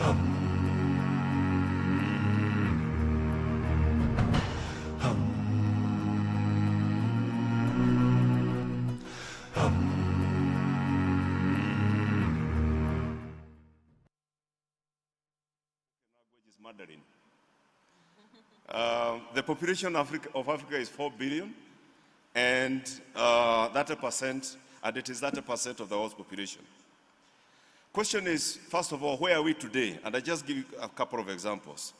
Mandarin. The population of Africa is 4 billion, and that it is 30% of the world's population. Question is, first of all, where are we today? And I just give you a couple of examples.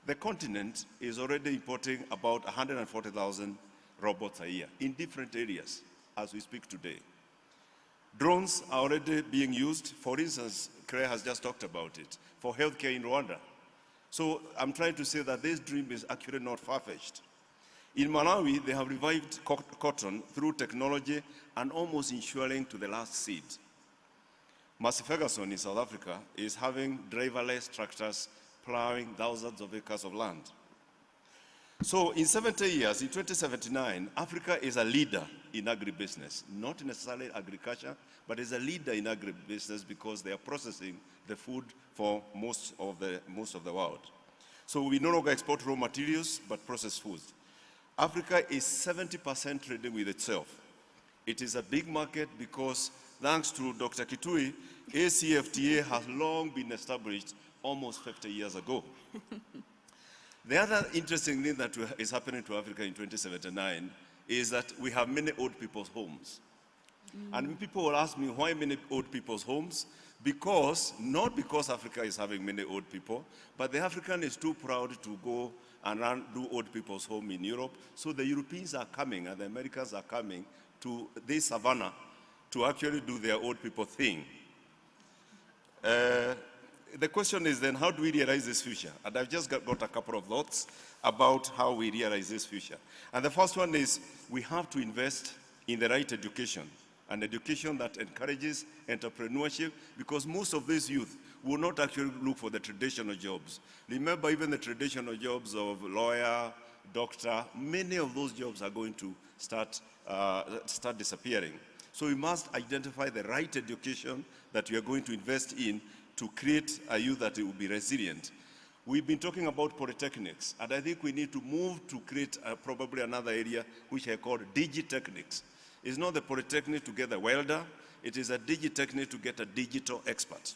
The continent is already importing about 140,000 robots a year in different areas as we speak today. Drones are already being used. For instance, Claire has just talked about it, for healthcare in Rwanda. So I'm trying to say that this dream is actually not far-fetched. In Malawi, they have revived cotton through technology and almost ensuring to the last seed. Massey Ferguson in South Africa is having driverless tractors plowing thousands of acres of land. So in 70 years, in 2079, Africa is a leader in agribusiness, not necessarily agriculture, but is a leader in agribusiness because they are processing the food for most of the world. So we no longer export raw materials, but processed foods. Africa is 70% trading with itself. It is a big market because, thanks to Dr. Kitui, ACFTA has long been established almost 50 years ago. The other interesting thing that is happening to Africa in 2079 is that we have many old people's homes. And people will ask me, why many old people's homes? Not because Africa is having many old people, but the African is too proud to go and do old people's home in Europe. So the Europeans are coming and the Americans are coming to this savannah to actually do their old people thing. The question is then, how do we realize this future? And I've just got a couple of thoughts about how we realize this future. And the first one is, we have to invest in the right education, an education that encourages entrepreneurship, because most of these youth will not actually look for the traditional jobs. Remember, even the traditional jobs of lawyer, doctor, many of those jobs are going to start disappearing. So we must identify the right education that we are going to invest in to create a youth that will be resilient. We've been talking about polytechnics, and I think we need to move to create probably another area which I call digitechnics. It's not the polytechnic to get a welder, it is a digitechnic to get a digital expert.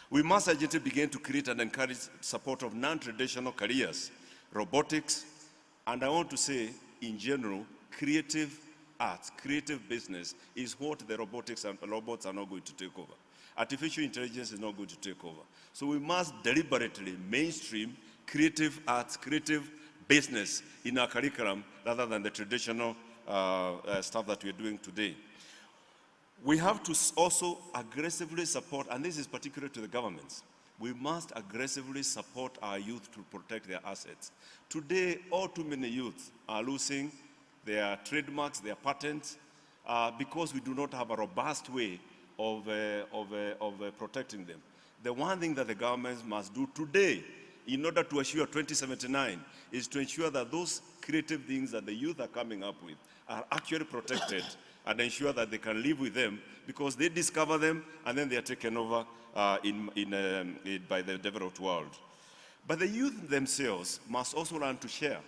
We must urgently begin to create and encourage support of non-traditional careers, robotics, and I want to say, in general, creative arts, creative business is what the robotics and robots are not going to take over. Artificial intelligence is not going to take over. So we must deliberately mainstream creative arts, creative business in our curriculum rather than the traditional stuff that we're doing today. We have to also aggressively support, and this is particular to the governments, we must aggressively support our youth to protect their assets. Today, all too many youth are losing their trademarks, their patents, because we do not have a robust way of protecting them. The one thing that the governments must do today in order to assure 2079 is to ensure that those creative things that the youth are coming up with are actually protected and ensure that they can live with them, because they discover them and then they are taken over by the developed world. But the youth themselves must also learn to share.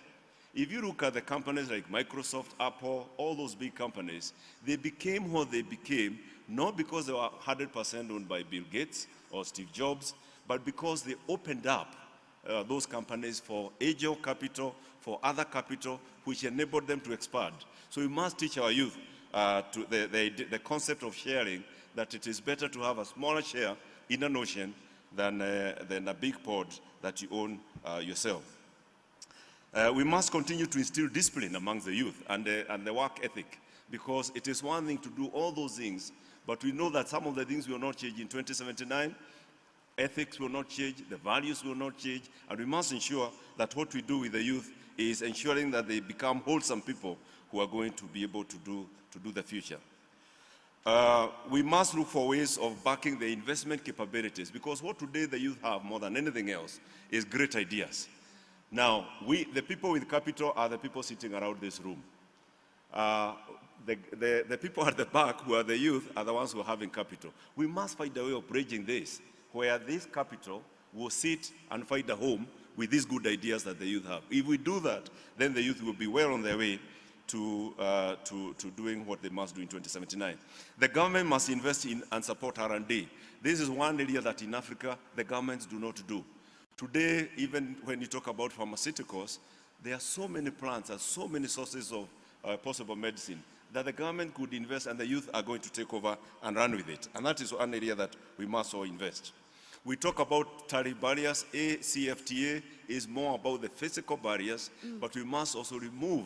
If you look at the companies like Microsoft, Apple, all those big companies, they became what they became not because they were 100% owned by Bill Gates or Steve Jobs, but because they opened up those companies for angel capital, for other capital, which enabled them to expand. So we must teach our youth the concept of sharing, that it is better to have a smaller share in an ocean than a big pod that you own yourself. We must continue to instill discipline amongst the youth and the work ethic, because it is one thing to do all those things, but we know that some of the things will not change in 2079. Ethics will not change, the values will not change, and we must ensure that what we do with the youth is ensuring that they become wholesome people who are going to be able to do the future. We must look for ways of backing the investment capabilities, because what today the youth have more than anything else is great ideas. Now, the people with capital are the people sitting around this room. The people at the back who are the youth are the ones who are having capital. We must find a way of bridging this, where this capital will sit and find a home with these good ideas that the youth have. If we do that, then the youth will be well on their way to doing what they must do in 2079. The government must invest in and support R&D. This is one area that in Africa, the governments do not do. Today, even when you talk about pharmaceuticals, there are so many plants and so many sources of possible medicine that the government could invest and the youth are going to take over and run with it. And that is one area that we must all invest. We talk about tariff barriers. CFTA is more about the physical barriers, but we must also remove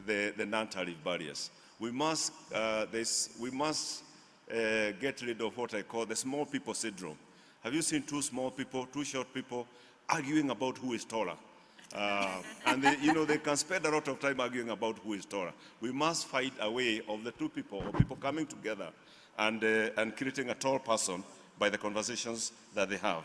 the non-tariff barriers. We must get rid of what I call the small people syndrome. Have you seen two small people, two short people, arguing about who is taller? And they can spend a lot of time arguing about who is taller. We must find a way of the two people, or people coming together and creating a tall person by the conversations that they have.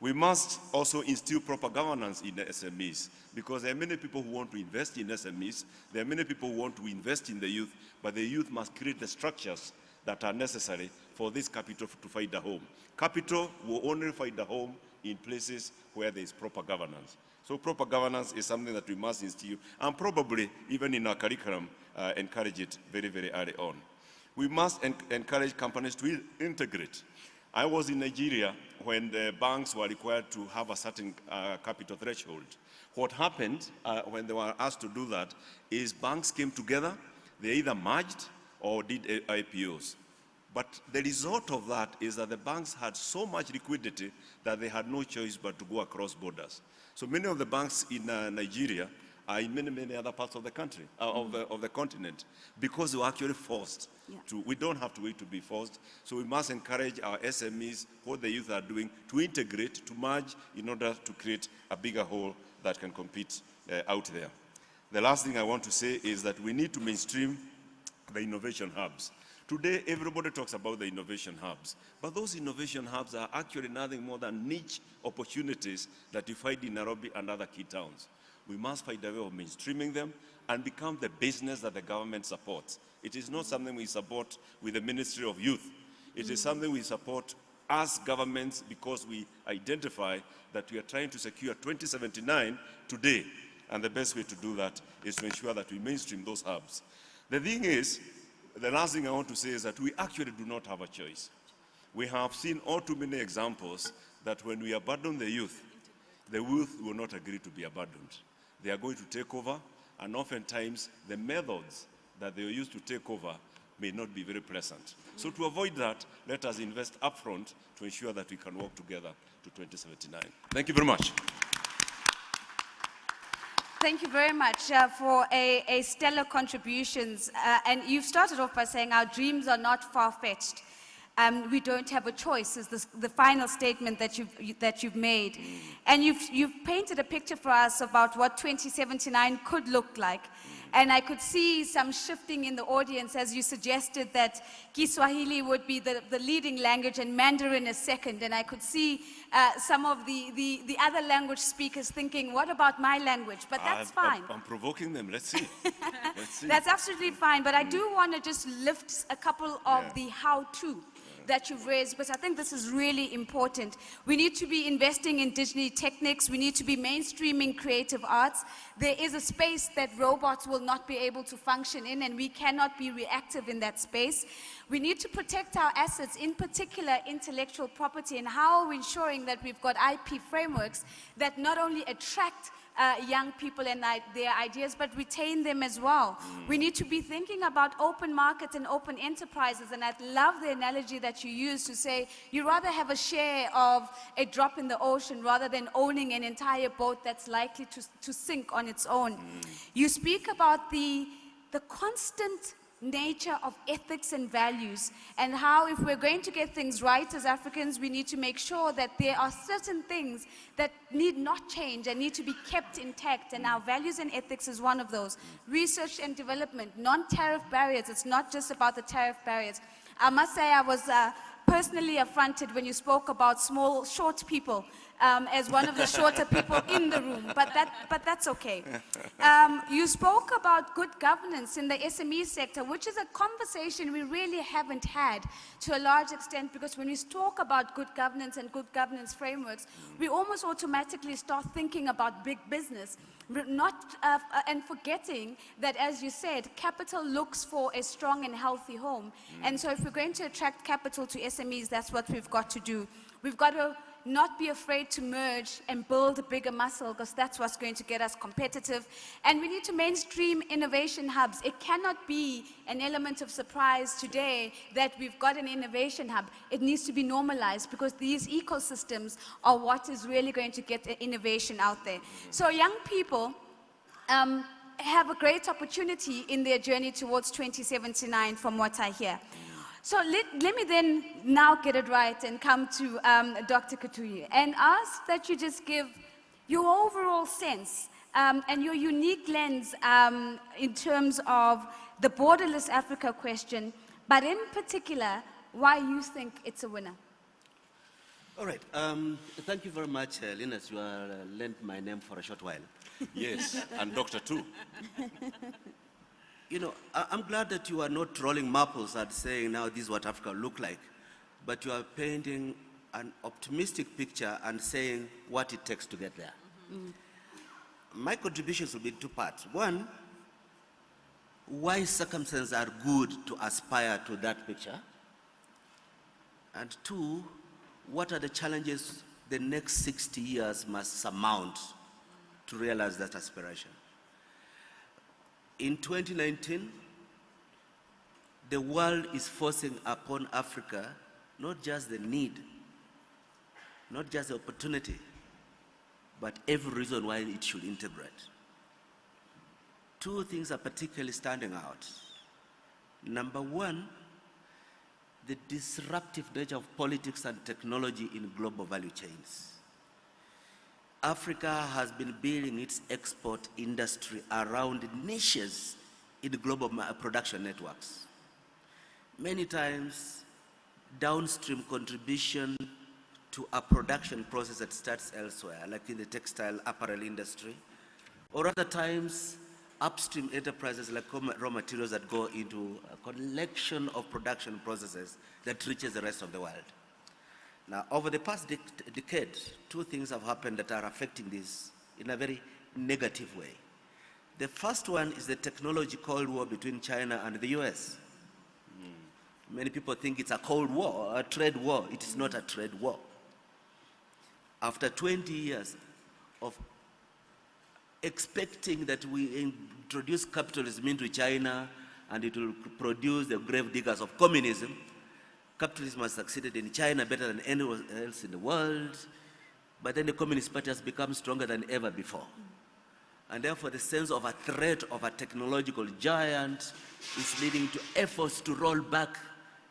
We must also instill proper governance in the SMEs, because there are many people who want to invest in SMEs. There are many people who want to invest in the youth, but the youth must create the structures that are necessary for this capital to find a home. Capital will only find a home in places where there is proper governance. So proper governance is something that we must instill, and probably even in our curriculum, encourage it very, very early on. We must encourage companies to integrate. I was in Nigeria when the banks were required to have a certain capital threshold. What happened when they were asked to do that is banks came together, they either merged or did IPOs. But the result of that is that the banks had so much liquidity that they had no choice but to go across borders. So many of the banks in Nigeria are in many, many other parts of the country, of the continent, because they were actually forced to. We don't have to wait to be forced. So we must encourage our SMEs, what the youth are doing, to integrate, to merge, in order to create a bigger whole that can compete out there. The last thing I want to say is that we need to mainstream the innovation hubs. Today, everybody talks about the innovation hubs, but those innovation hubs are actually nothing more than niche opportunities that you find in Nairobi and other key towns. We must find a way of mainstreaming them and become the business that the government supports. It is not something we support with the Ministry of Youth. It is something we support as governments, because we identify that we are trying to secure 2079 today, and the best way to do that is to ensure that we mainstream those hubs. The thing is, the last thing I want to say is that we actually do not have a choice. We have seen all too many examples that when we abandon the youth will not agree to be abandoned. They are going to take over, and oftentimes the methods that they use to take over may not be very pleasant. So to avoid that, let us invest upfront to ensure that we can work together to 2079. Thank you very much. Thank you very much for a stellar contributions. And you've started off by saying our dreams are not far-fetched. We don't have a choice, is the final statement that you've made. And you've painted a picture for us about what 2079 could look like. And I could see some shifting in the audience as you suggested that Kiswahili would be the leading language and Mandarin is second. And I could see some of the other language speakers thinking, what about my language? But that's fine. I'm provoking them. Let's see. Let's see. That's absolutely fine. But I do want to just lift a couple of the how-to that you've raised, because I think this is really important. We need to be investing in digital techniques. We need to be mainstreaming creative arts. There is a space that robots will not be able to function in, and we cannot be reactive in that space. We need to protect our assets, in particular intellectual property, and how are we ensuring that we've got IP frameworks that not only attract young people and their ideas, but retain them as well. We need to be thinking about open markets and open enterprises, and I love the analogy that you use to say you rather have a share of a drop in the ocean rather than owning an entire boat that's likely to sink on its own. You speak about the constant nature of ethics and values, and how if we're going to get things right as Africans, we need to make sure that there are certain things that need not change and need to be kept intact, and our values and ethics is one of those. Research and development, non-tariff barriers, it's not just about the tariff barriers. I must say I was personally affronted when you spoke about small, short people as one of the shorter people in the room, but that's okay. You spoke about good governance in the SME sector, which is a conversation we really haven't had to a large extent, because when we talk about good governance and good governance frameworks, we almost automatically start thinking about big business, and forgetting that, as you said, capital looks for a strong and healthy home. And so if we're going to attract capital to SMEs, that's what we've got to do. We've got to not be afraid to merge and build a bigger muscle, because that's what's going to get us competitive. And we need to mainstream innovation hubs. It cannot be an element of surprise today that we've got an innovation hub. It needs to be normalized, because these ecosystems are what is really going to get innovation out there. So young people have a great opportunity in their journey towards 2079, from what I hear. So let me then now get it right and come to Dr. Gitahi and ask that you just give your overall sense and your unique lens in terms of the Borderless Africa question, but in particular, why you think it's a winner. All right. Thank you very much, Linus. You lent my name for a short while. Yes, and Doctor too. You know, I'm glad that you are not rolling marbles and saying now this is what Africa look like, but you are painting an optimistic picture and saying what it takes to get there. My contributions will be two parts. One, why circumstances are good to aspire to that picture. And two, what are the challenges the next 60 years must surmount to realize that aspiration. In 2019, the world is forcing upon Africa not just the need, not just the opportunity, but every reason why it should integrate. Two things are particularly standing out. Number one, the disruptive nature of politics and technology in global value chains. Africa has been building its export industry around niches in global production networks. Many times, downstream contribution to a production process that starts elsewhere, like in the textile apparel industry, or other times, upstream enterprises like raw materials that go into a collection of production processes that reaches the rest of the world. Now, over the past decade, two things have happened that are affecting this in a very negative way. The first one is the technology Cold War between China and the US. Many people think it's a Cold War, a trade war. It is not a trade war. After 20 years of expecting that we introduce capitalism into China and it will produce the grave diggers of communism, capitalism has succeeded in China better than anywhere else in the world, but then the Communist Party has become stronger than ever before. And therefore the sense of a threat of a technological giant is leading to efforts to roll back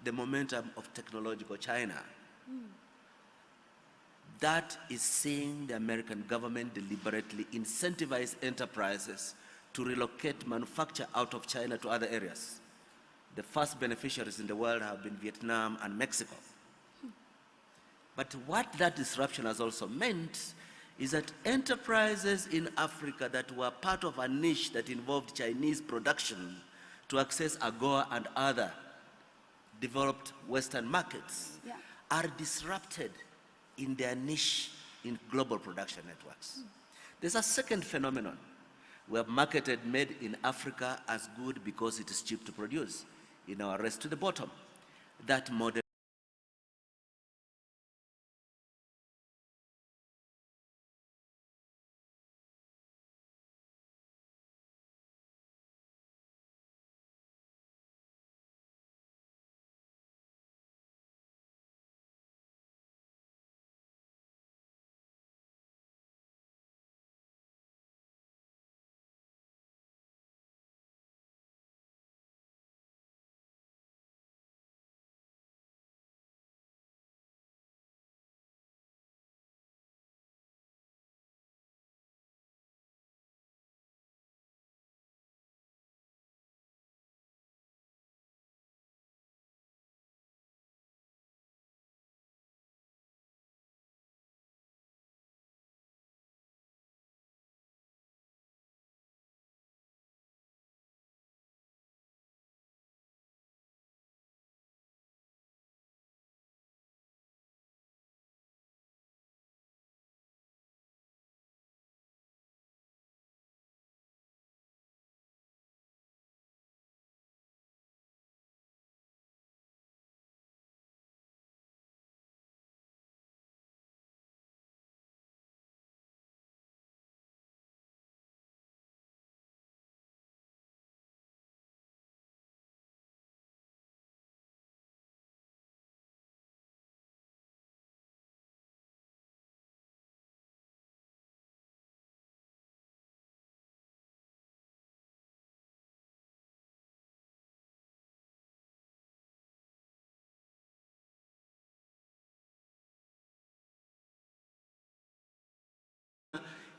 the momentum of technological China. That is seeing the American government deliberately incentivize enterprises to relocate manufacture out of China to other areas. The first beneficiaries in the world have been Vietnam and Mexico. But what that disruption has also meant is that enterprises in Africa that were part of a niche that involved Chinese production to access AGOA and other developed Western markets are disrupted in their niche in global production networks. There's a second phenomenon. We have marketed made in Africa as good because it is cheap to produce. In our race to the bottom, that model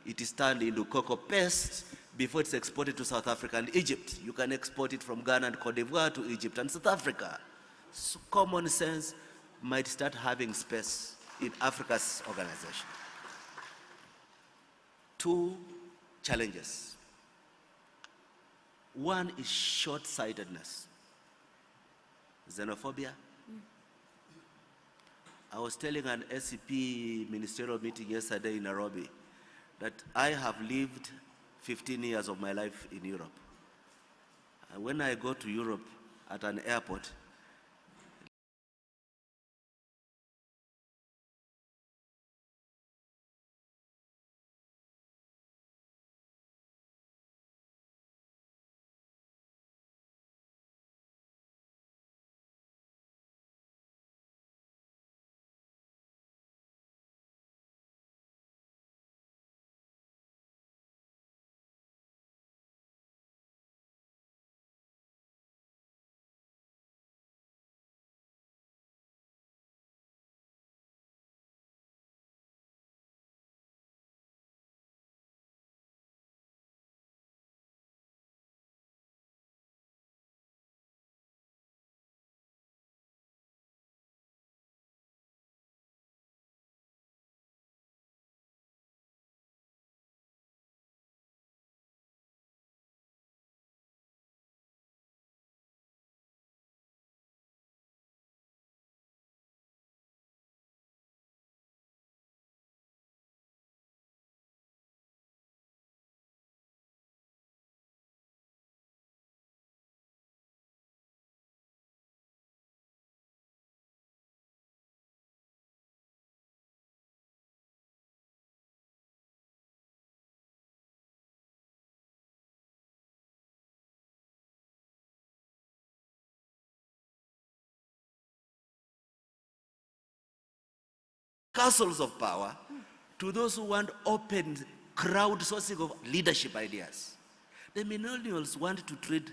it is turned into cocoa paste before it's exported to South Africa and Egypt. You can export it from Ghana and Cote d'Ivoire to Egypt and South Africa. So common sense might start having space in Africa's organization. 2 challenges. One is short-sightedness, xenophobia. I was telling an SCP ministerial meeting yesterday in Nairobi that I have lived 15 years of my life in Europe. And when I go to Europe at an airport, castles of power to those who want open crowdsourcing of leadership ideas. The millennials want to treat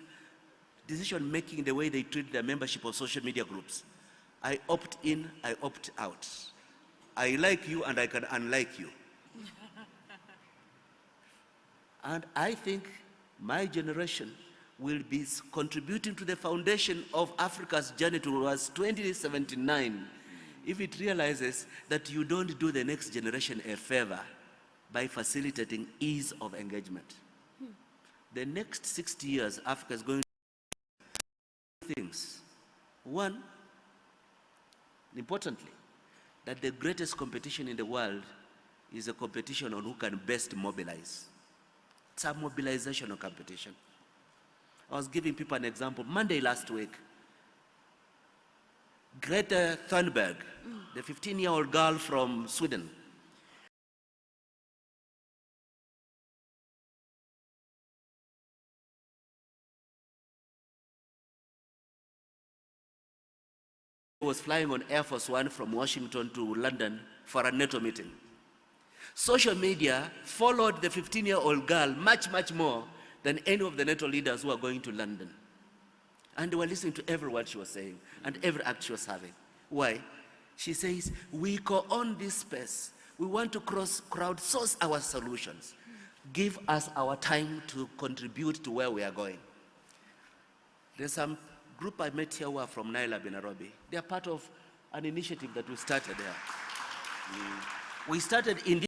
decision making the way they treat their membership of social media groups. I opt in, I opt out. I like you and I can unlike you. And I think my generation will be contributing to the foundation of Africa's journey towards 2079 if it realizes that you don't do the next generation a favor by facilitating ease of engagement. The next 60 years, Africa is going to do things. One, importantly, that the greatest competition in the world is a competition on who can best mobilize. It's a mobilizational competition. I was giving people an example. Monday last week, Greta Thunberg, the 15-year-old girl from Sweden, was flying on Air Force One from Washington to London for a NATO meeting. Social media followed the 15-year-old girl much, much more than any of the NATO leaders who are going to London. And they were listening to every word she was saying and every act she was having. Why? She says, we co-own this space. We want to crowdsource our solutions. Give us our time to contribute to where we are going. There's some group I met here who are from Nairobi, Nairobi. They are part of an initiative that we started there. We started in this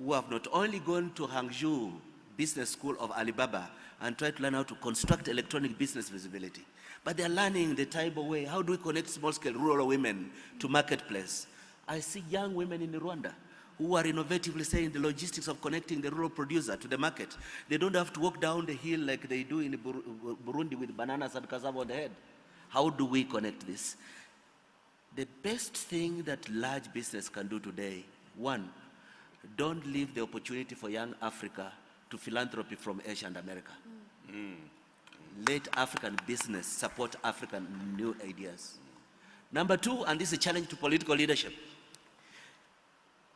who have not only gone to Hangzhou Business School of Alibaba and tried to learn how to construct electronic business visibility, but they're learning the Taibo way. How do we connect small-scale rural women to marketplace? I see young women in Rwanda who are innovatively saying the logistics of connecting the rural producer to the market. They don't have to walk down the hill like they do in Burundi with bananas and cassava on the head. How do we connect this? The best thing that large business can do today, one, don't leave the opportunity for young Africa to philanthropy from Asia and America. Let African business support African new ideas. Number two, and this is a challenge to political leadership.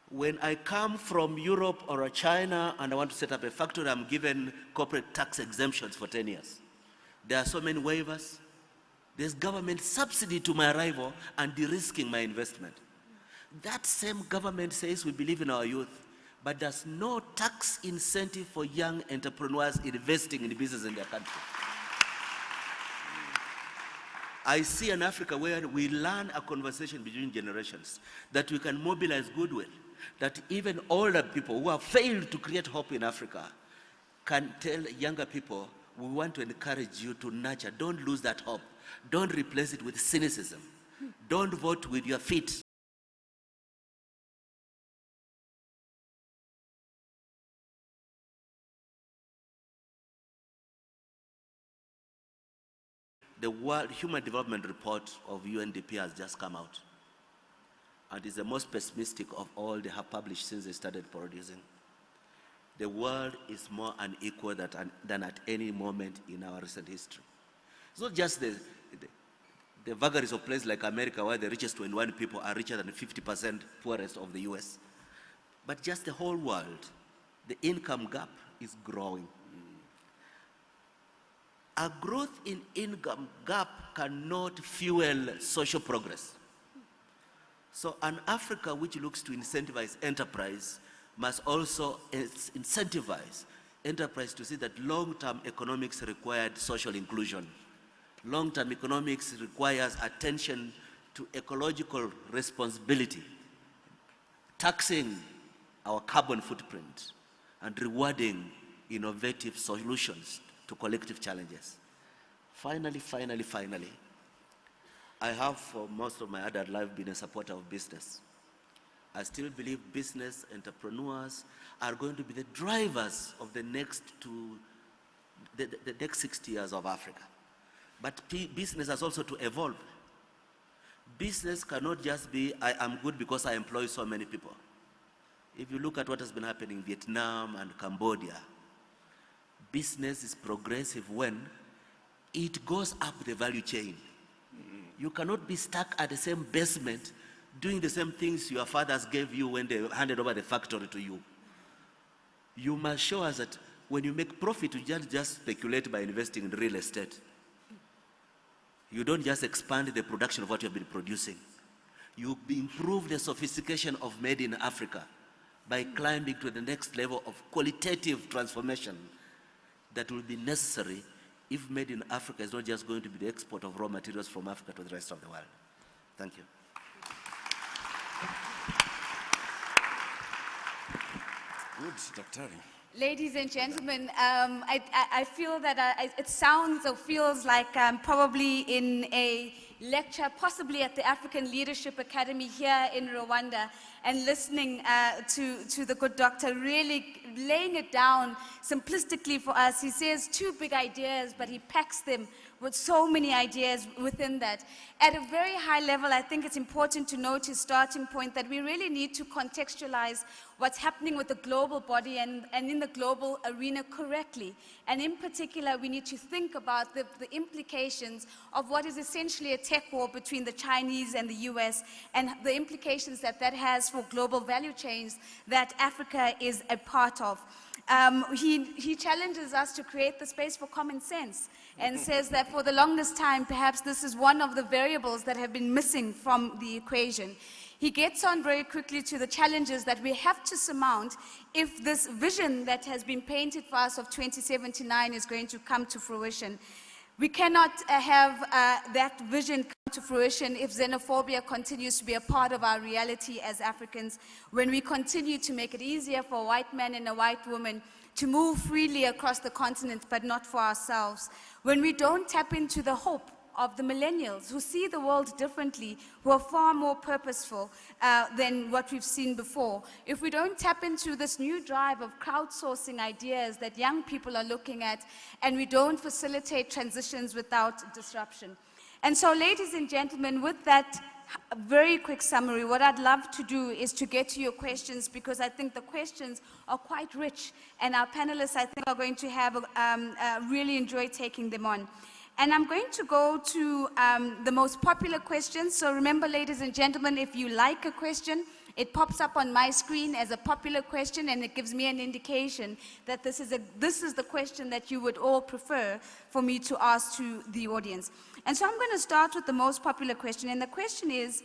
When I come from Europe or China and I want to set up a factory, I'm given corporate tax exemptions for 10 years. There are so many waivers. There's government subsidy to my arrival and de-risking my investment. That same government says we believe in our youth, but there's no tax incentive for young entrepreneurs investing in business in their country. I see an Africa where we learn a conversation between generations, that we can mobilize goodwill, that even older people who have failed to create hope in Africa can tell younger people, we want to encourage you to nurture. Don't lose that hope. Don't replace it with cynicism. Don't vote with your feet. The World Human Development Report of UNDP has just come out, and is the most pessimistic of all they have published since they started producing. The world is more unequal than at any moment in our recent history. It's not just the vagaries of places like America, where the richest 21 people are richer than 50% poorest of the US, but just the whole world. The income gap is growing. A growth in income gap cannot fuel social progress. So an Africa which looks to incentivize enterprise must also incentivize enterprise to see that long-term economics required social inclusion. Long-term economics requires attention to ecological responsibility, taxing our carbon footprint, and rewarding innovative solutions to collective challenges. Finally, I have for most of my adult life been a supporter of business. I still believe business entrepreneurs are going to be the drivers of the next 60 years of Africa. But business has also to evolve. Business cannot just be, I am good because I employ so many people. If you look at what has been happening in Vietnam and Cambodia, business is progressive when it goes up the value chain. You cannot be stuck at the same basement doing the same things your fathers gave you when they handed over the factory to you. You must show us that when you make profit, you just speculate by investing in real estate. You don't just expand the production of what you have been producing. You improve the sophistication of made in Africa by climbing to the next level of qualitative transformation that will be necessary if made in Africa is not just going to be the export of raw materials from Africa to the rest of the world. Thank you. Good, Dr. Ladies and gentlemen, I feel that it sounds or feels like I'm probably in a lecture, possibly at the African Leadership Academy here in Rwanda, and listening to the good doctor really laying it down simplistically for us. He says two big ideas, but he packs them with so many ideas within that. At a very high level, I think it's important to note his starting point that we really need to contextualize what's happening with the global body and in the global arena correctly. And in particular, we need to think about the implications of what is essentially a tech war between the Chinese and the US, and the implications that that has for global value chains that Africa is a part of. He challenges us to create the space for common sense and says that for the longest time, perhaps this is one of the variables that have been missing from the equation. He gets on very quickly to the challenges that we have to surmount if this vision that has been painted for us of 2079 is going to come to fruition. We cannot have that vision come to fruition if xenophobia continues to be a part of our reality as Africans, when we continue to make it easier for a white man and a white woman to move freely across the continent, but not for ourselves, when we don't tap into the hope of the millennials who see the world differently, who are far more purposeful than what we've seen before. If we don't tap into this new drive of crowdsourcing ideas that young people are looking at, and we don't facilitate transitions without disruption. And so, ladies and gentlemen, with that very quick summary, what I'd love to do is to get to your questions, because I think the questions are quite rich, and our panelists, I think, are going to have really enjoy taking them on. And I'm going to go to the most popular questions. So remember, ladies and gentlemen, if you like a question, it pops up on my screen as a popular question, and it gives me an indication that this is the question that you would all prefer for me to ask to the audience. And so I'm going to start with the most popular question, and the question is,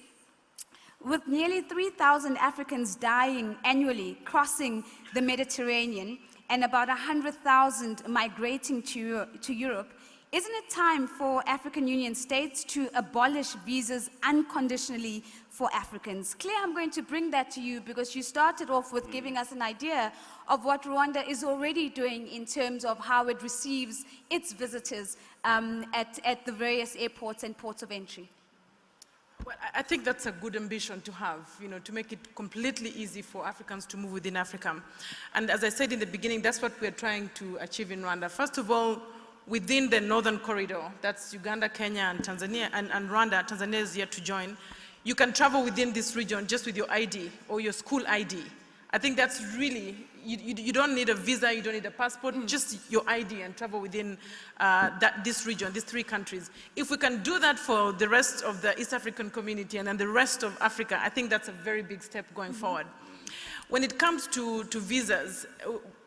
with nearly 3,000 Africans dying annually crossing the Mediterranean and about 100,000 migrating to Europe, isn't it time for African Union states to abolish visas unconditionally for Africans? Claire, I'm going to bring that to you because you started off with giving us an idea of what Rwanda is already doing in terms of how it receives its visitors at the various airports and ports of entry. Well, I think that's a good ambition to have, to make it completely easy for Africans to move within Africa. And as I said in the beginning, that's what we're trying to achieve in Rwanda. First of all, within the northern corridor, that's Uganda, Kenya, and Tanzania, and Rwanda. Tanzania is yet to join. You can travel within this region just with your ID or your school ID. I think that's really, you don't need a visa, you don't need a passport, just your ID and travel within this region, these three countries. If we can do that for the rest of the East African community and then the rest of Africa, I think that's a very big step going forward. When it comes to visas,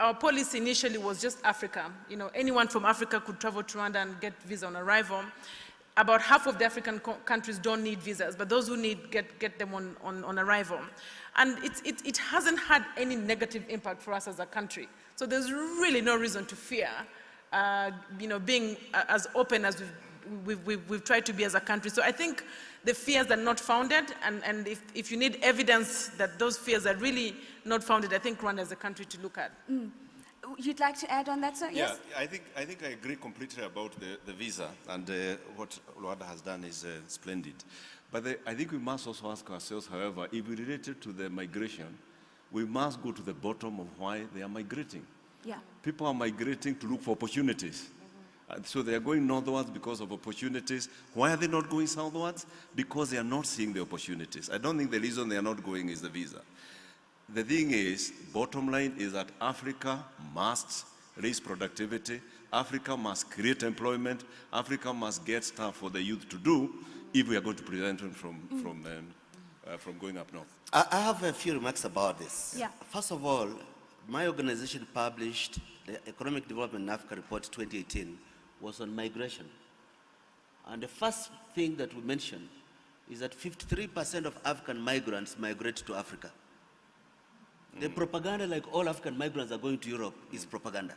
our policy initially was just Africa. Anyone from Africa could travel to Rwanda and get visa on arrival. About half of the African countries don't need visas, but those who need get them on arrival. And it hasn't had any negative impact for us as a country. So there's really no reason to fear, being as open as we've tried to be as a country. So I think the fears are not founded, and if you need evidence that those fears are really not founded, I think Rwanda is a country to look at. You'd like to add on that, sir? Yeah, Yes? I think I agree completely about the visa, and what Rwanda has done is splendid. But I think we must also ask ourselves, however, if we relate it to the migration, we must go to the bottom of why they are migrating. Yeah. People are migrating to look for opportunities. So they are going northwards because of opportunities. Why are they not going southwards? Because they are not seeing the opportunities. I don't think the reason they are not going is the visa. The thing is, bottom line is that Africa must raise productivity. Africa must create employment. Africa must get stuff for the youth to do if we are going to prevent them from going up north. I have a few remarks about this. Yeah. First of all, my organization published the Economic Development in Africa Report 2018 was on migration. And the first thing that we mentioned is that 53% of African migrants migrate to Africa. The propaganda, like all African migrants are going to Europe, is propaganda.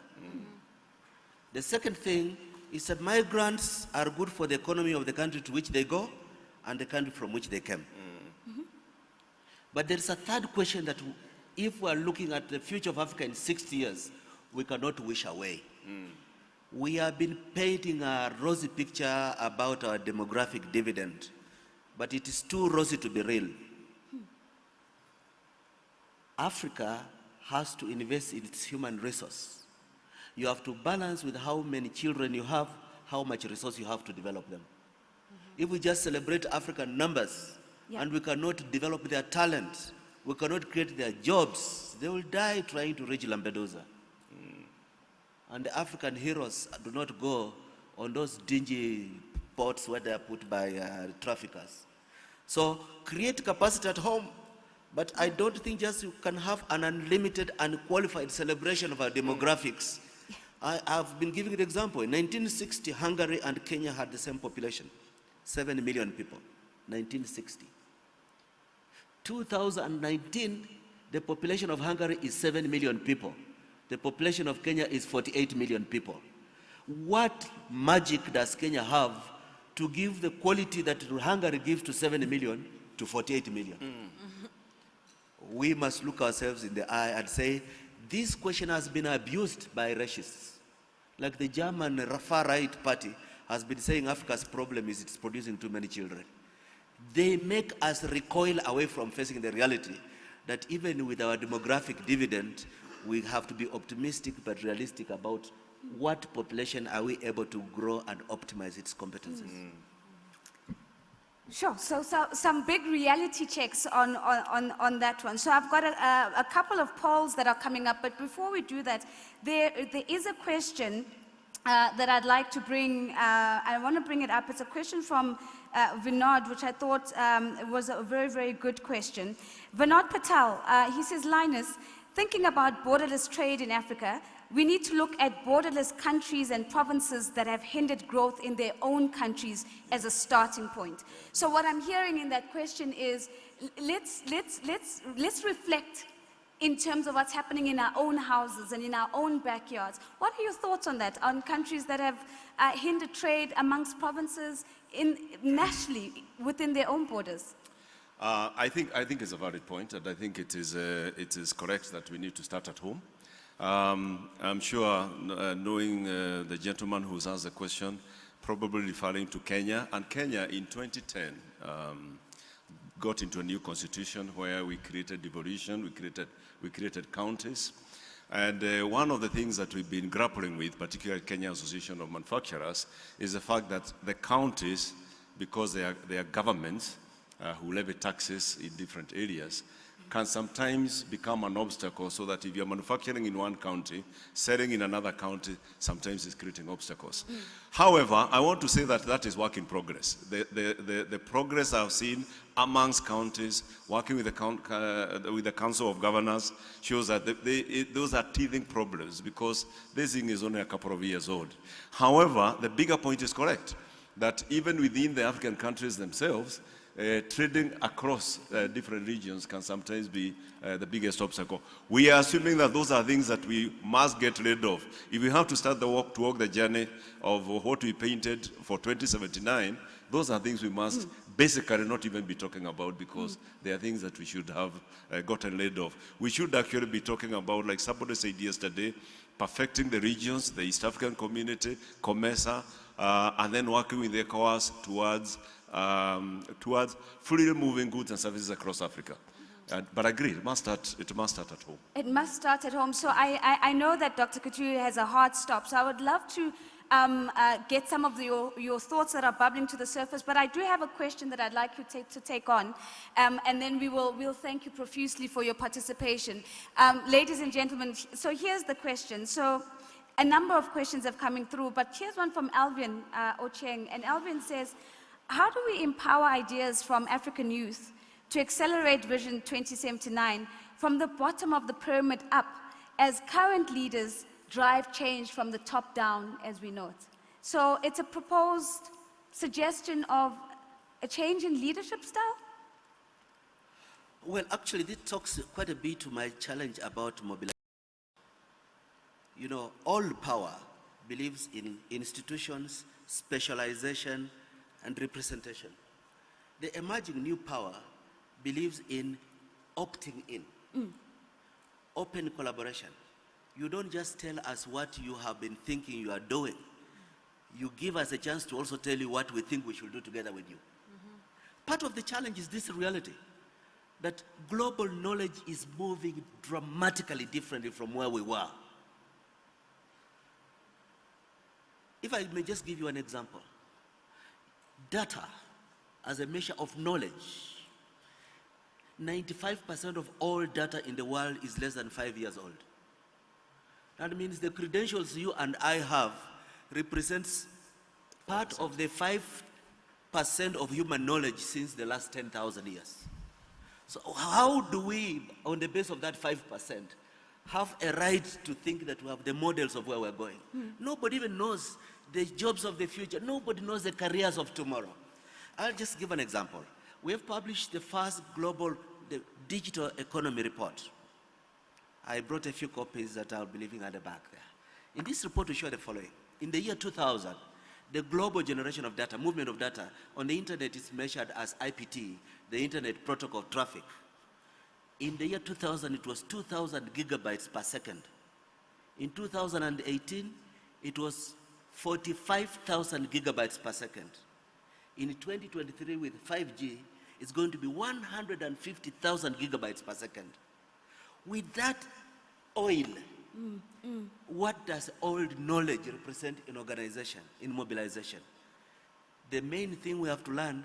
The second thing is that migrants are good for the economy of the country to which they go and the country from which they came. But there is a third question that if we are looking at the future of Africa in 60 years, we cannot wish away. We have been painting a rosy picture about our demographic dividend, but it is too rosy to be real. Africa has to invest in its human resource. You have to balance with how many children you have, how much resource you have to develop them. If we just celebrate African numbers, and we cannot develop their talent, we cannot create their jobs, they will die trying to reach Lampedusa. And the African heroes do not go on those dingy boats where they are put by traffickers. So create capacity at home, but I don't think just you can have an unlimited, unqualified celebration of our demographics. I've been giving an example. In 1960, Hungary and Kenya had the same population, 7 million people, 1960. 2019, the population of Hungary is 7 million people. The population of Kenya is 48 million people. What magic does Kenya have to give the quality that Hungary gives to 7 million to 48 million? We must look ourselves in the eye and say, this question has been abused by racists. Like the German far-right party has been saying Africa's problem is it's producing too many children. They make us recoil away from facing the reality that even with our demographic dividend, we have to be optimistic but realistic about what population are we able to grow and optimize its competencies. Sure. So some big reality checks on that one. So I've got a couple of polls that are coming up, but before we do that, there is a question that I'd like to bring, I want to bring it up. It's a question from Vinod, which I thought was a very, very good question. Vinod Patel, he says, Linus, thinking about borderless trade in Africa, we need to look at borderless countries and provinces that have hindered growth in their own countries as a starting point. So what I'm hearing in that question is, let's reflect in terms of what's happening in our own houses and in our own backyards. What are your thoughts on that, on countries that have hindered trade amongst provinces nationally within their own borders? I think it's a valid point, and I think it is correct that we need to start at home. I'm sure, knowing the gentleman who's asked the question, probably referring to Kenya, and Kenya in 2010 got into a new constitution where we created devolution, we created counties. And one of the things that we've been grappling with, particularly Kenya Association of Manufacturers, is the fact that the counties, because they are governments who levy taxes in different areas, can sometimes become an obstacle, so that if you're manufacturing in one county, selling in another county, sometimes it's creating obstacles. However, I want to say that that is work in progress. The progress I've seen amongst counties, working with the Council of Governors, shows that those are teething problems, because this thing is only a couple of years old. However, the bigger point is correct, that even within the African countries themselves, trading across different regions can sometimes be the biggest obstacle. We are assuming that those are things that we must get rid of. If we have to start to walk the journey of what we painted for 2079, those are things we must basically not even be talking about, because they are things that we should have gotten rid of. We should actually be talking about, like somebody said yesterday, perfecting the regions, the East African community, COMESA, and then working with ECOWAS towards freely moving goods and services across Africa. But I agree, it must start at home. It must start at home. So I know that Dr. Couture has a hard stop, so I would love to get some of your thoughts that are bubbling to the surface, but I do have a question that I'd like you to take on, and then we'll thank you profusely for your participation. Ladies and gentlemen, so here's the question. So a number of questions have come through, but here's one from Alvin Ocheng, and Alvin says, how do we empower ideas from African youth to accelerate Vision 2079 from the bottom of the pyramid up, as current leaders drive change from the top down, as we know it? So it's a proposed suggestion of a change in leadership style? Well, actually, this talks quite a bit to my challenge about mobilization. You know, all power believes in institutions, specialization, and representation. The emerging new power believes in opting in, open collaboration. You don't just tell us what you have been thinking you are doing. You give us a chance to also tell you what we think we should do together with you. Part of the challenge is this reality, that global knowledge is moving dramatically differently from where we were. If I may just give you an example. Data as a measure of knowledge. 95% of all data in the world is less than 5 years old. That means the credentials you and I have represents part of the 5% of human knowledge since the last 10,000 years. So how do we, on the base of that 5%, have a right to think that we have the models of where we're going? Nobody even knows the jobs of the future. Nobody knows the careers of tomorrow. I'll just give an example. We have published the first global digital economy report. I brought a few copies that I'll be leaving at the back there. In this report, we show the following. In the year 2000, the global generation of data, movement of data on the internet is measured as IPT, the Internet Protocol Traffic. In the year 2000, it was 2,000 gigabytes per second. In 2018, it was 45,000 gigabytes per second. In 2023, with 5G, it's going to be 150,000 gigabytes per second. With that oil, what does old knowledge represent in organization, in mobilization? The main thing we have to learn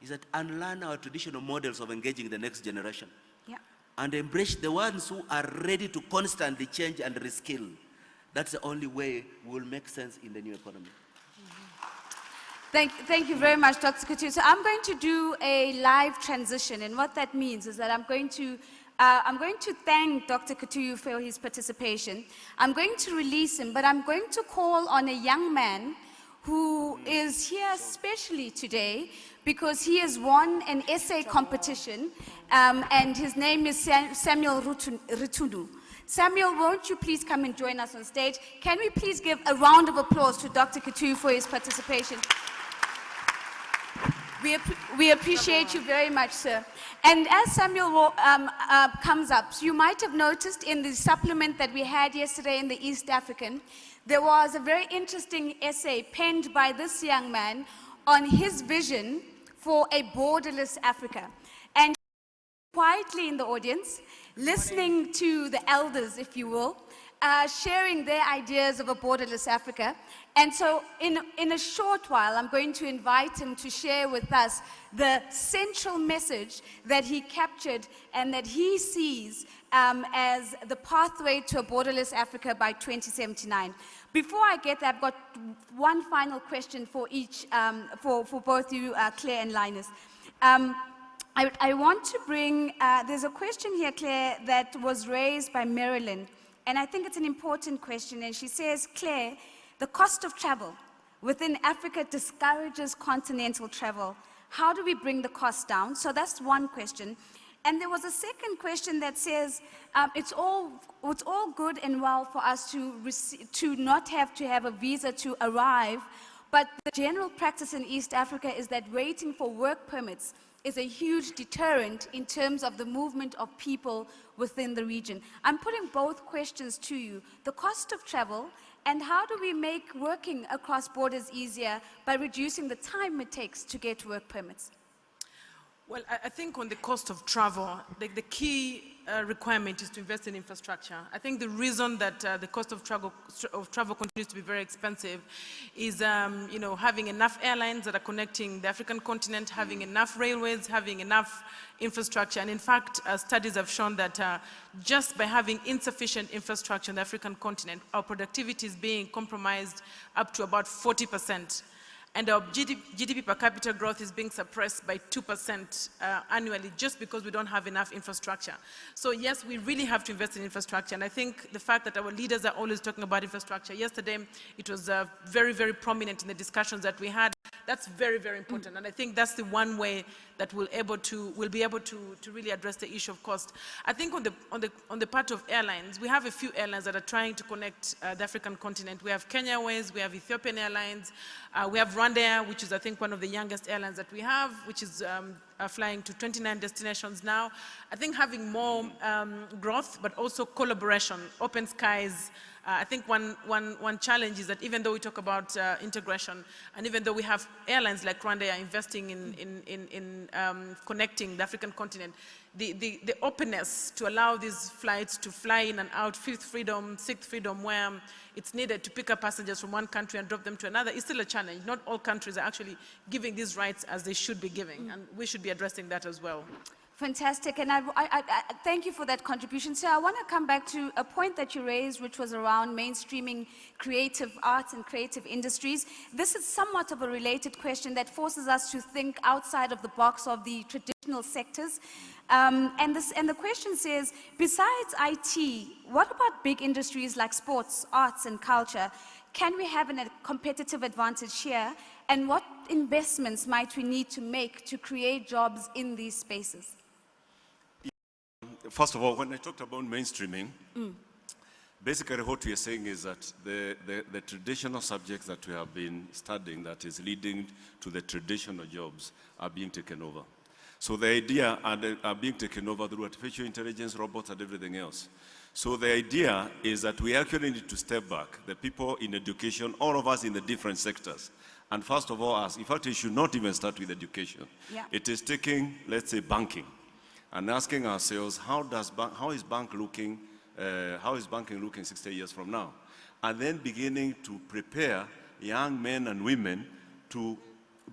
is that unlearn our traditional models of engaging the next generation. Yeah. And embrace the ones who are ready to constantly change and reskill. That's the only way we'll make sense in the new economy. Thank you very much, Dr. Kutu. So I'm going to do a live transition, and what that means is that I'm going to thank Dr. Kutu for his participation. I'm going to release him, but I'm going to call on a young man who is here especially today because he has won an essay competition, and his name is Samuel Ritunu. Samuel, won't you please come and join us on stage? Can we please give a round of applause to Dr. Kutu for his participation? We appreciate you very much, sir. And as Samuel comes up, so you might have noticed in the supplement that we had yesterday in the East African, there was a very interesting essay penned by this young man on his vision for a borderless Africa. And quietly in the audience, listening to the elders, if you will, sharing their ideas of a borderless Africa. And so in a short while, I'm going to invite him to share with us the central message that he captured and that he sees as the pathway to a borderless Africa by 2079. Before I get there, I've got one final question for each, for both you, Claire and Linus. I want to bring, there's a question here, Claire, that was raised by Marilyn. And I think it's an important question. And she says, Claire, the cost of travel within Africa discourages continental travel. How do we bring the cost down? So that's one question. And there was a second question that says, it's all good and well for us to not have to have a visa to arrive, but the general practice in East Africa is that waiting for work permits is a huge deterrent in terms of the movement of people within the region. I'm putting both questions to you. The cost of travel, and how do we make working across borders easier by reducing the time it takes to get work permits? Well, I think on the cost of travel, the key requirement is to invest in infrastructure. I think the reason that the cost of travel continues to be very expensive is having enough airlines that are connecting the African continent, having enough railways, having enough infrastructure. And in fact, studies have shown that just by having insufficient infrastructure on the African continent, our productivity is being compromised up to about 40%. And our GDP per capita growth is being suppressed by 2% annually just because we don't have enough infrastructure. So yes, we really have to invest in infrastructure. And I think the fact that our leaders are always talking about infrastructure, yesterday it was very, very prominent in the discussions that we had. That's very, very important. And I think that's the one way that we'll be able to really address the issue of cost. I think on the part of airlines, we have a few airlines that are trying to connect the African continent. We have Kenya Airways, we have Ethiopian Airlines, we have Rwandair, which is I think one of the youngest airlines that we have, which is flying to 29 destinations now. I think having more growth, but also collaboration, open skies. I think one challenge is that even though we talk about integration, and even though we have airlines like Rwandair investing in connecting the African continent, the openness to allow these flights to fly in and out, fifth freedom, sixth freedom, where it's needed to pick up passengers from one country and drop them to another is still a challenge. Not all countries are actually giving these rights as they should be giving, and we should be addressing that as well. Fantastic, and I thank you for that contribution. So I want to come back to a point that you raised, which was around mainstreaming creative arts and creative industries. This is somewhat of a related question that forces us to think outside of the box of the traditional sectors. And the question says, besides IT, what about big industries like sports, arts, and culture? Can we have a competitive advantage here? And what investments might we need to make to create jobs in these spaces? First of all, when I talked about mainstreaming, basically what we are saying is that the traditional subjects that we have been studying that is leading to the traditional jobs are being taken over. So the idea are being taken over through artificial intelligence, robots, and everything else. So the idea is that we actually need to step back, the people in education, all of us in the different sectors. And first of all, in fact, it should not even start with education. Yeah. It is taking, let's say, banking, and asking ourselves, how is banking looking 60 years from now? And then beginning to prepare young men and women to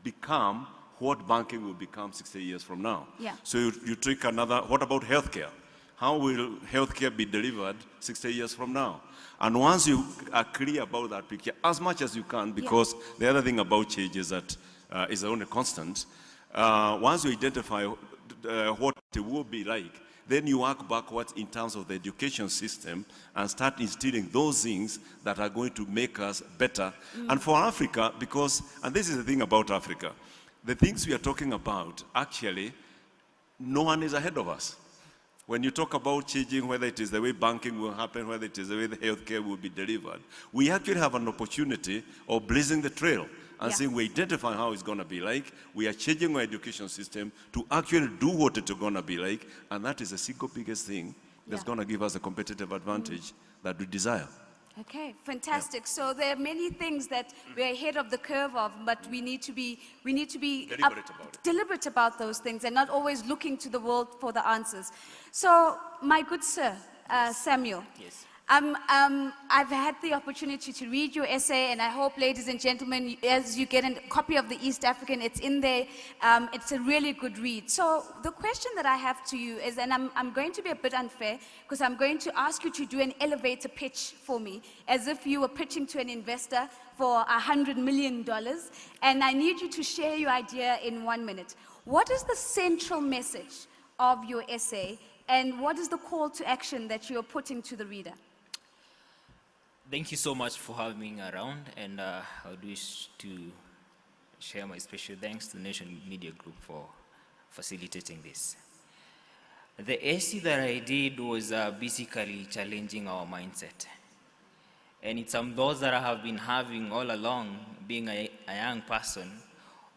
become what banking will become 60 years from now. Yeah. So you take another, what about healthcare? how will healthcare be delivered 60 years from now? And once you are clear about that picture, as much as you can, because the other thing about change is that is the only constant. Once you identify what it will be like, then you work backwards in terms of the education system and start instilling those things that are going to make us better. And for Africa, because, and this is the thing about Africa, the things we are talking about, actually, no one is ahead of us. When you talk about changing, whether it is the way banking will happen, whether it is the way the healthcare will be delivered, we actually have an opportunity of blazing the trail and saying we identify how it's going to be like. We are changing our education system to actually do what it's going to be like, and that is the single biggest thing that's going to give us a competitive advantage that we desire. Okay, fantastic. So there are many things that we're ahead of the curve of, but we need to be deliberate about those things and not always looking to the world for the answers. So, my good sir, Samuel. Yes. I've had the opportunity to read your essay, and I hope, ladies and gentlemen, as you get a copy of the East African, it's in there. It's a really good read. So the question that I have to you is, and I'm going to be a bit unfair, because I'm going to ask you to do an elevator pitch for me, as if you were pitching to an investor for $100 million, and I need you to share your idea in 1 minute. What is the central message of your essay, and what is the call to action that you're putting to the reader? Thank you so much for having me around, and I would wish to share my special thanks to Nation Media Group for facilitating this. The essay that I did was basically challenging our mindset. And it's some thoughts that I have been having all along, being a young person,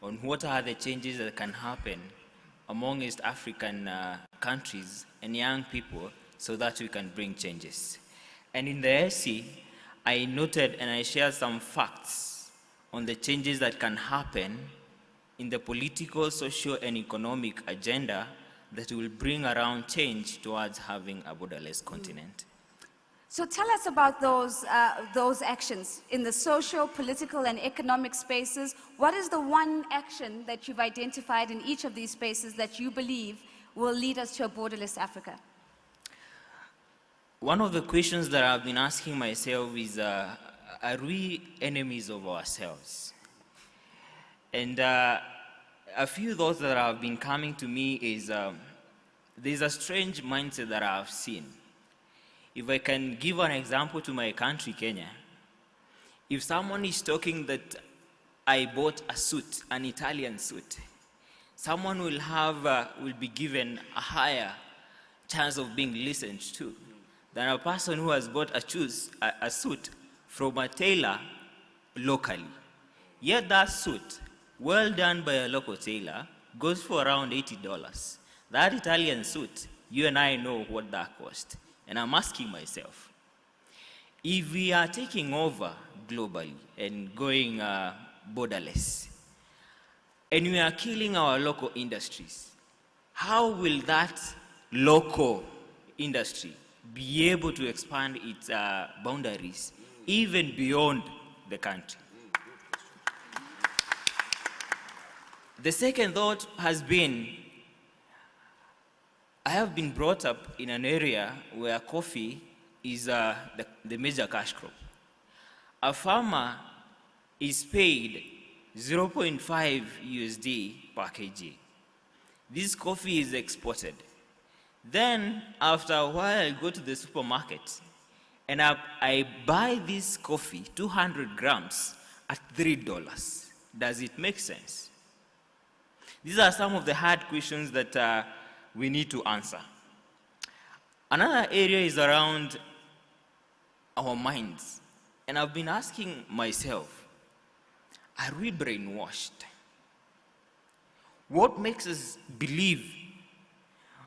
on what are the changes that can happen among East African countries and young people so that we can bring changes. And in the essay, I noted and I shared some facts on the changes that can happen in the political, social, and economic agenda that will bring around change towards having a borderless continent. So tell us about those actions in the social, political, and economic spaces. What is the one action that you've identified in each of these spaces that you believe will lead us to a borderless Africa? One of the questions that I've been asking myself is, are we enemies of ourselves? And a few thoughts that have been coming to me is, there's a strange mindset that I've seen. If I can give an example to my country, Kenya, if someone is talking that I bought a suit, an Italian suit, someone will be given a higher chance of being listened to than a person who has bought a suit from a tailor locally. Yet that suit, well done by a local tailor, goes for around $80. That Italian suit, you and I know what that cost. And I'm asking myself, if we are taking over globally and going borderless, and we are killing our local industries, how will that local industry be able to expand its boundaries even beyond the country? The second thought has been, I have been brought up in an area where coffee is the major cash crop. A farmer is paid 0.5 USD per kg. This coffee is exported. Then, after a while, I go to the supermarket and I buy this coffee, 200 grams, at $3. Does it make sense? These are some of the hard questions that we need to answer. Another area is around our minds. And I've been asking myself, are we brainwashed? What makes us believe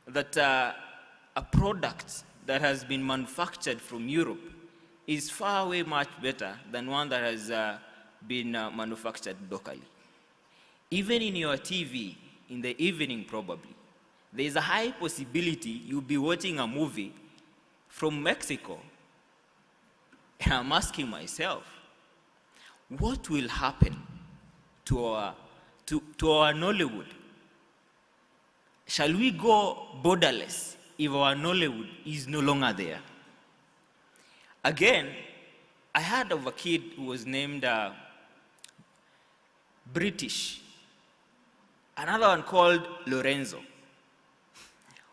that a product that has been manufactured from Europe is far way much better than one that has been manufactured locally? Even in your TV, in the evening probably, there is a high possibility you'll be watching a movie from Mexico. And I'm asking myself, what will happen to our Nollywood? Shall we go borderless if our Nollywood is no longer there? Again, I heard of a kid who was named British, another one called Lorenzo.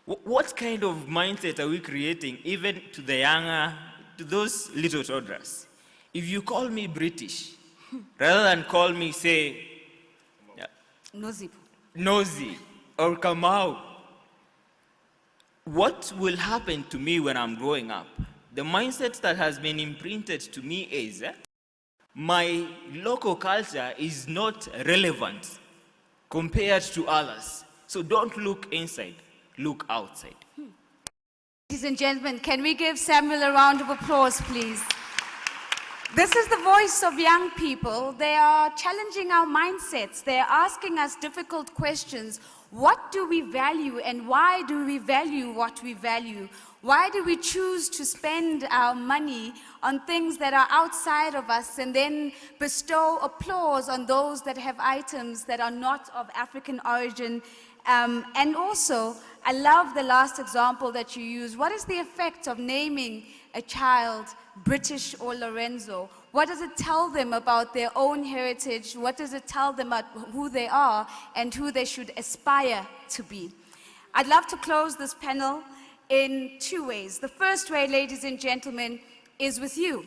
What kind of mindset are we creating even to the younger, to those little toddlers? If you call me British, rather than call me, say, Nosy or Kamau, what will happen to me when I'm growing up? The mindset that has been imprinted to me is my local culture is not relevant compared to others. So don't look inside, look outside. Ladies and gentlemen, can we give Samuel a round of applause, please? This is the voice of young people. They are challenging our mindsets. They are asking us difficult questions. What do we value and why do we value what we value? Why do we choose to spend our money on things that are outside of us and then bestow applause on those that have items that are not of African origin? And also, I love the last example that you used. What is the effect of naming a child British or Lorenzo? What does it tell them about their own heritage? What does it tell them about who they are and who they should aspire to be? I'd love to close this panel in two ways. The first way, ladies and gentlemen, is with you.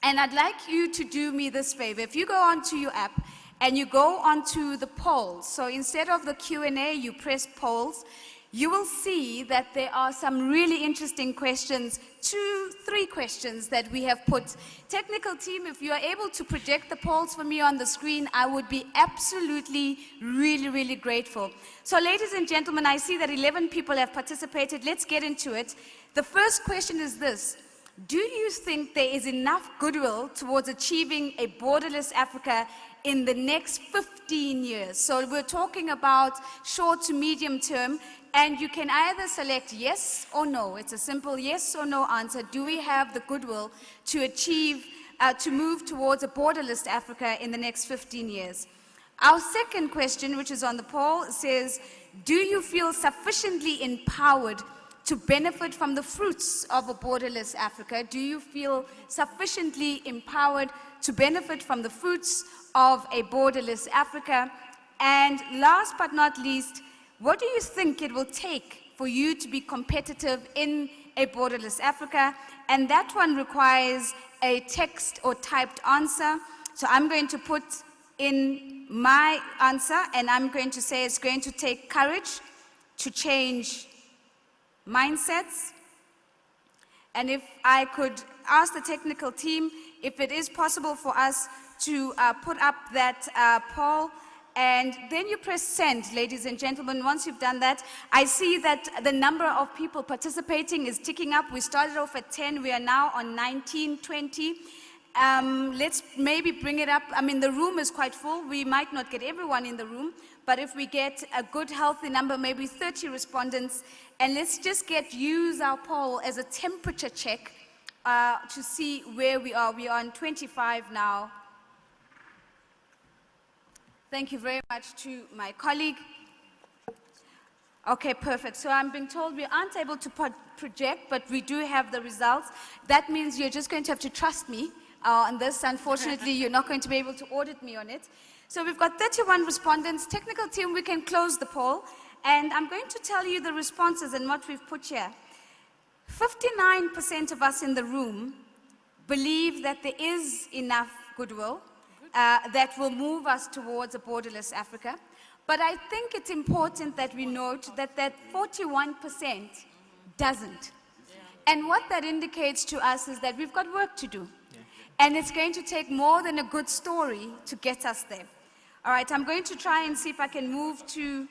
And I'd like you to do me this favor. If you go onto your app and you go onto the polls, so instead of the Q&A, you press polls, you will see that there are some really interesting questions, 3 questions that we have put. Technical team, if you are able to project the polls for me on the screen, I would be absolutely, really grateful. So ladies and gentlemen, I see that 11 people have participated. Let's get into it. The first question is this: do you think there is enough goodwill towards achieving a borderless Africa in the next 15 years? So we're talking about short to medium term, and you can either select yes or no. It's a simple yes or no answer. Do we have the goodwill to achieve, to move towards a borderless Africa in the next 15 years? Our second question, which is on the poll, says, do you feel sufficiently empowered to benefit from the fruits of a borderless Africa? Do you feel sufficiently empowered to benefit from the fruits of a borderless Africa? And last but not least, what do you think it will take for you to be competitive in a borderless Africa? And that one requires a text or typed answer. So I'm going to put in my answer, and I'm going to say it's going to take courage to change mindsets. And if I could ask the technical team if it is possible for us to put up that poll, and then you press send, ladies and gentlemen. Once you've done that, I see that the number of people participating is ticking up. We started off at 10, we are now on 19, 20. Let's maybe bring it up. I mean, the room is quite full. We might not get everyone in the room, but if we get a good, healthy number, maybe 30 respondents, and let's just use our poll as a temperature check to see where we are. We are on 25 now. Thank you very much to my colleague. Okay, perfect. So I'm being told we aren't able to project, but we do have the results. That means you're just going to have to trust me on this. Unfortunately, you're not going to be able to audit me on it. So we've got 31 respondents. Technical team, we can close the poll. And I'm going to tell you the responses and what we've put here. 59% of us in the room believe that there is enough goodwill that will move us towards a borderless Africa. But I think it's important that we note that that 41% doesn't. And what that indicates to us is that we've got work to do. And it's going to take more than a good story to get us there. All right, I'm going to try and see if I can move to,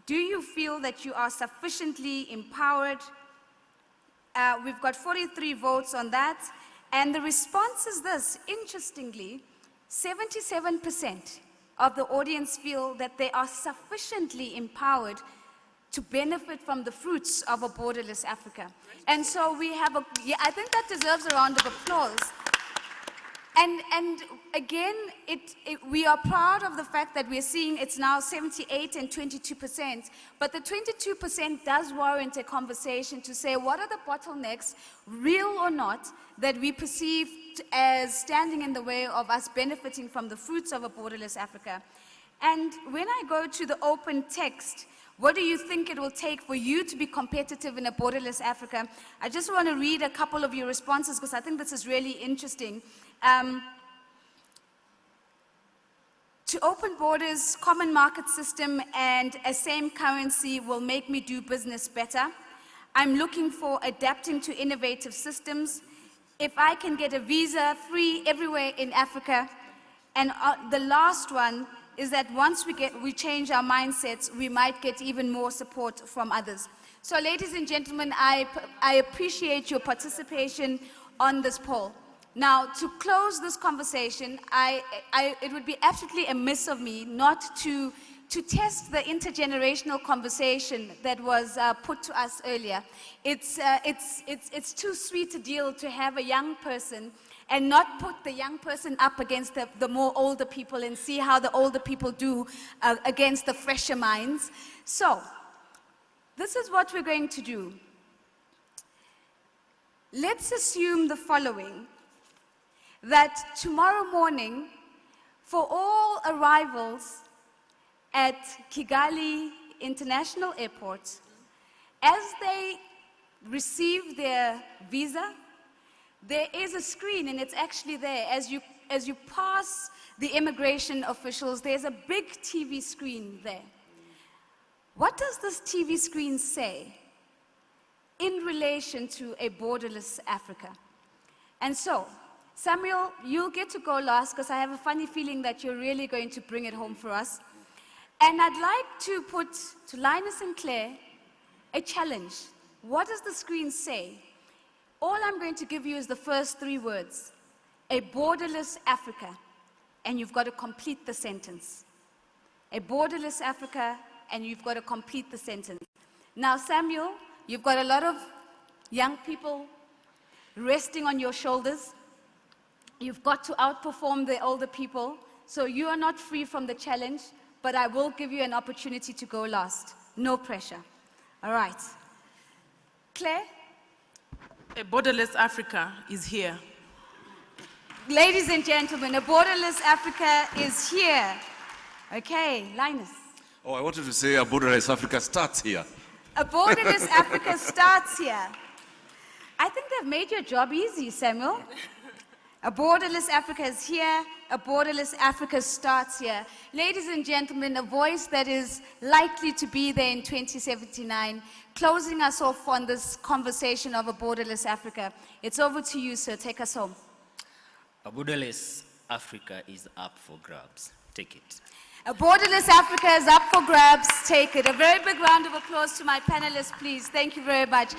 do you feel that you are sufficiently empowered? We've got 43 votes on that. And the response is this: interestingly, 77% of the audience feel that they are sufficiently empowered to benefit from the fruits of a borderless Africa. And so we have I think that deserves a round of applause. And again, we are proud of the fact that we're seeing it's now 78 and 22%, but the 22% does warrant a conversation to say what are the bottlenecks, real or not, that we perceive as standing in the way of us benefiting from the fruits of a borderless Africa. And when I go to the open text, what do you think it will take for you to be competitive in a borderless Africa? I just want to read a couple of your responses because I think this is really interesting. To open borders, common market system, and a same currency will make me do business better. I'm looking for adapting to innovative systems. If I can get a visa free everywhere in Africa. And the last one is that once we change our mindsets, we might get even more support from others. So ladies and gentlemen, I appreciate your participation on this poll. Now, to close this conversation, it would be absolutely amiss of me not to test the intergenerational conversation that was put to us earlier. It's too sweet a deal to have a young person and not put the young person up against the more older people and see how the older people do against the fresher minds. So, this is what we're going to do. Let's assume the following, that tomorrow morning, for all arrivals at Kigali International Airport, as they receive their visa, there is a screen, and it's actually there. As you pass the immigration officials, there's a big TV screen there. What does this TV screen say in relation to a borderless Africa? And so, Samuel, you'll get to go last because I have a funny feeling that you're really going to bring it home for us. And I'd like to put to Linus and Claire a challenge. What does the screen say? All I'm going to give you is the first 3 words. A borderless Africa. And you've got to complete the sentence. A borderless Africa, and you've got to complete the sentence. Now, Samuel, you've got a lot of young people resting on your shoulders. You've got to outperform the older people. So you are not free from the challenge, but I will give you an opportunity to go last. No pressure. All right. Claire? A borderless Africa is here. Ladies and gentlemen, a borderless Africa is here. Okay, Linus. Oh, I wanted to say a borderless Africa starts here. A borderless Africa starts here. I think they've made your job easy, Samuel. A borderless Africa is here. A borderless Africa starts here. Ladies and gentlemen, a voice that is likely to be there in 2079, closing us off on this conversation of a borderless Africa. It's over to you, sir. Take us home. A borderless Africa is up for grabs. Take it. A borderless Africa is up for grabs. Take it. A very big round of applause to my panelists, please. Thank you very much.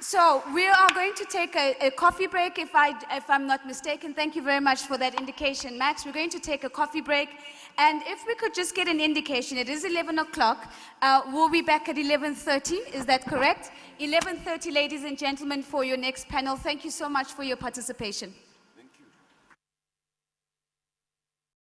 So we are going to take a coffee break, if I'm not mistaken. Thank you very much for that indication, Max. We're going to take a coffee break. And if we could just get an indication, it is 11 o'clock. We'll be back at 11:30. Is that correct? 11:30, ladies and gentlemen, for your next panel. Thank you so much for your participation.